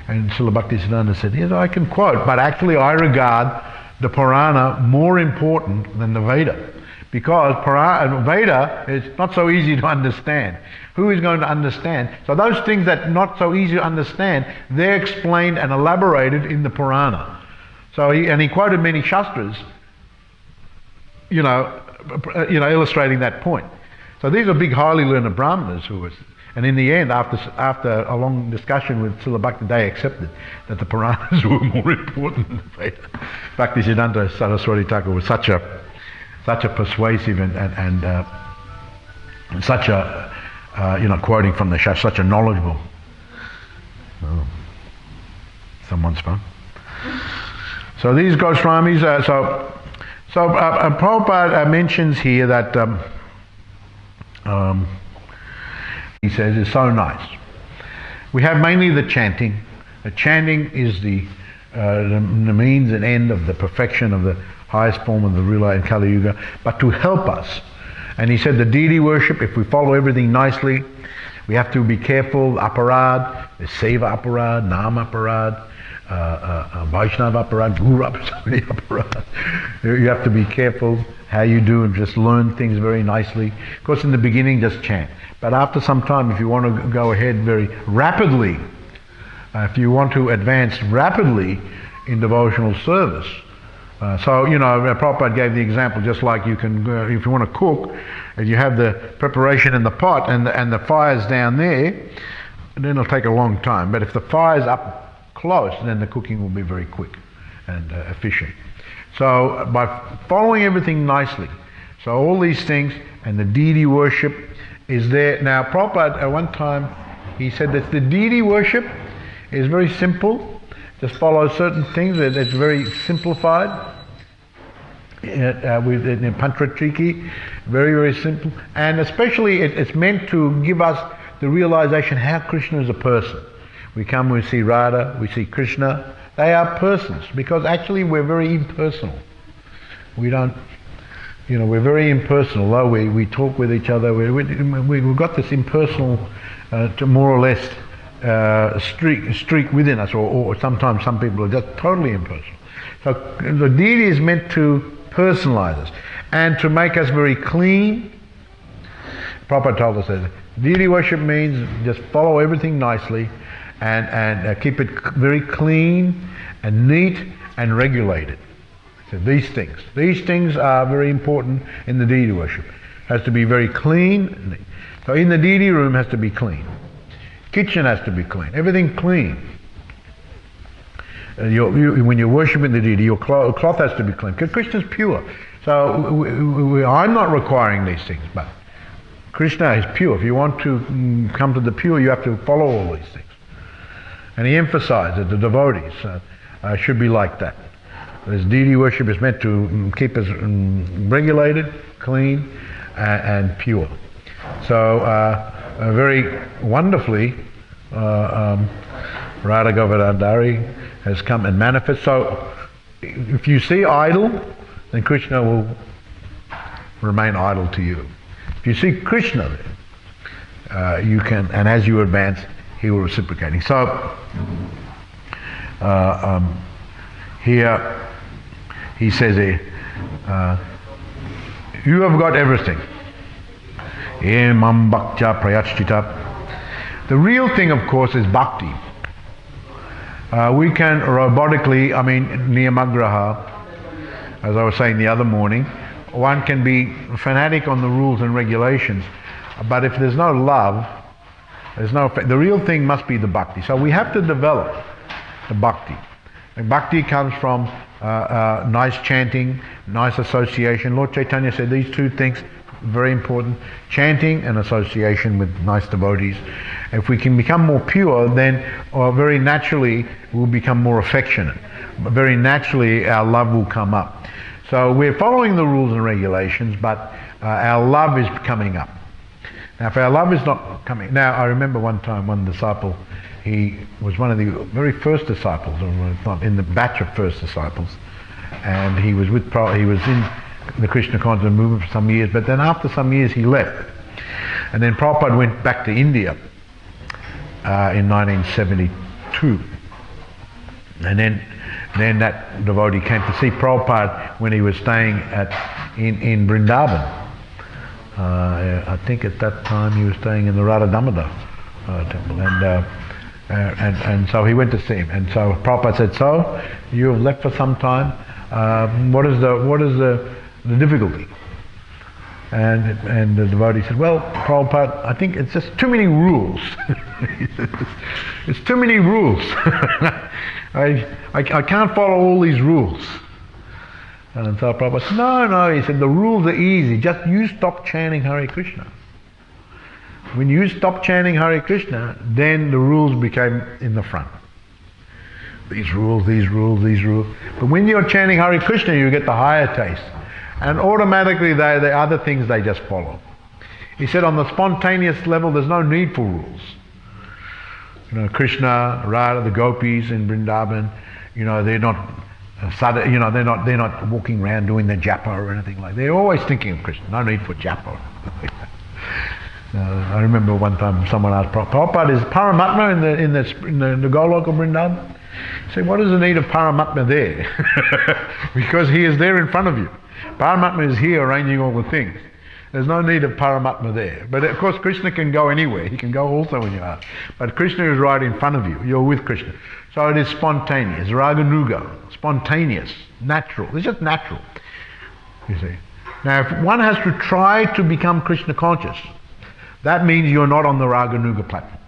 And Srila Bhaktisiddhanta said, yes, I can quote, but actually I regard the Purana more important than the Veda, because Veda is not so easy to understand. Who is going to understand? So those things that are not so easy to understand, they're explained and elaborated in the Purana. So he quoted many Shastras, illustrating that point. So these are big, highly learned Brahmanas and in the end, after a long discussion with Srila Bhakti, they accepted that the Puranas were more important than the Veda. Bhaktisiddhanta Saraswati Thakur was such a persuasive and such a quoting from the Shastra, such a knowledgeable. Someone's phone. So these Goswamis, Prabhupada mentions here that he says is so nice. We have mainly the chanting. The chanting is the means and end of the perfection of the highest form of the real life in Kali Yuga, but to help us. And he said the deity worship, if we follow everything nicely, we have to be careful. Aparad, the Seva Aparad, Nam Aparad, Vaishnava Aparad, Guru Aparad. You have to be careful how you do and just learn things very nicely. Of course, in the beginning, just chant. But after some time, if you want to go ahead very rapidly, if you want to advance rapidly in devotional service, So, Prabhupada gave the example, just like you can, if you want to cook, and you have the preparation in the pot and the fire's down there, then it'll take a long time. But if the fire's up close, then the cooking will be very quick and efficient. So, by following everything nicely, so all these things, and the deity worship is there. Now, Prabhupada, at one time, he said that the deity worship is very simple. Just follow certain things. It's very simplified. In Pantrachiki, very, very simple. And especially it's meant to give us the realization how Krishna is a person. We come, we see Radha, we see Krishna. They are persons, because actually we're very impersonal. We don't, we're very impersonal. Though we talk with each other, we've got this impersonal, to more or less, streak within us, or sometimes some people are just totally impersonal. So the deity is meant to personalize us and to make us very clean. Prabhupada told us that deity worship means just follow everything nicely and keep it very clean and neat and regulated. So these things are very important in the deity worship. It has to be very clean. So in the deity room has to be clean. Kitchen has to be clean. Everything clean. When you're worshiping the deity, your cloth has to be clean. Because Krishna is pure. So I'm not requiring these things, but Krishna is pure. If you want to come to the pure, you have to follow all these things. And he emphasized that the devotees should be like that. This deity worship is meant to keep us regulated, clean, and pure. So very wonderfully, Radha Govardhanadhari has come and manifest. So if you see idol, then Krishna will remain idol to you. If you see Krishna, you can, and as you advance, he will reciprocate. So here he says, you have got everything. Emam bhaktya prayachchita. The real thing, of course, is bhakti. We can robotically, niyamagraha, as I was saying the other morning, one can be fanatic on the rules and regulations, but if there's no love, the real thing must be the bhakti. So we have to develop the bhakti. And bhakti comes from nice chanting, nice association. Lord Chaitanya said these two things, very important: chanting and association with nice devotees. If we can become more pure, then very naturally we'll become more affectionate. Very naturally our love will come up. So we're following the rules and regulations, but our love is coming up. Now if our love is not coming... Now I remember one time one disciple, he was one of the very first disciples, or not in the batch of first disciples, and he was in the Krishna conscious movement for some years, but then after some years he left. And then Prabhupada went back to India in 1972. And then that devotee came to see Prabhupada when he was staying in Vrindavan. I think at that time he was staying in the Radha Damodar temple. And so he went to see him. And so Prabhupada said, so you have left for some time. What is the difficulty? And the devotee said, well, Prabhupada, I think it's just too many rules. It's too many rules. I can't follow all these rules. And so Prabhupada said, no, he said, the rules are easy. Just you stop chanting Hare Krishna. When you stop chanting Hare Krishna, then the rules became in the front. These rules, these rules, these rules. But when you're chanting Hare Krishna, you get the higher taste. And automatically the other things they just follow. He said on the spontaneous level there's no need for rules. Krishna, Radha, the gopis in Vrindavan, they're not they're not walking around doing the japa or anything like that. They're always thinking of Krishna. No need for japa. I remember one time someone asked Prabhupada, is Paramatma in the Golok of Vrindavan? He said, what is the need of Paramatma there? Because he is there in front of you. Paramatma is here arranging all the things. There's no need of Paramatma there. But of course Krishna can go anywhere. He can go also in your heart. But Krishna is right in front of you. You're with Krishna. So it is spontaneous, raganuga, spontaneous, natural. It's just natural, you see. Now if one has to try to become Krishna conscious, that means you're not on the raganuga platform.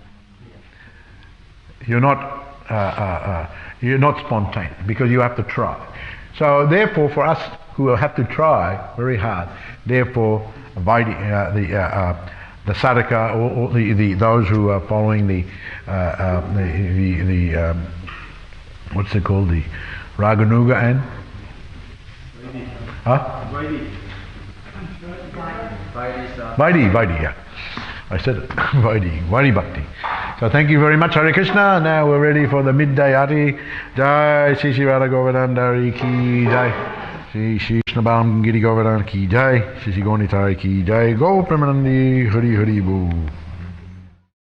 You're not spontaneous, because you have to try. So therefore, for us who have to try very hard, therefore the sadhaka, or those who are following the what's it called, the raganuga and Vaidhi, yeah. I said it. Vaidhi Bhakti. So thank you very much, Hare Krishna. Now we're ready for the midday arati. Jai Shri Shri Radha Govardhanadhari ki jai. Shri Shri Krishna Balam Giri Govardhana ki jai. Shri Shri Gaunitari ki jai. Go Premanandi Hari Hari Boo.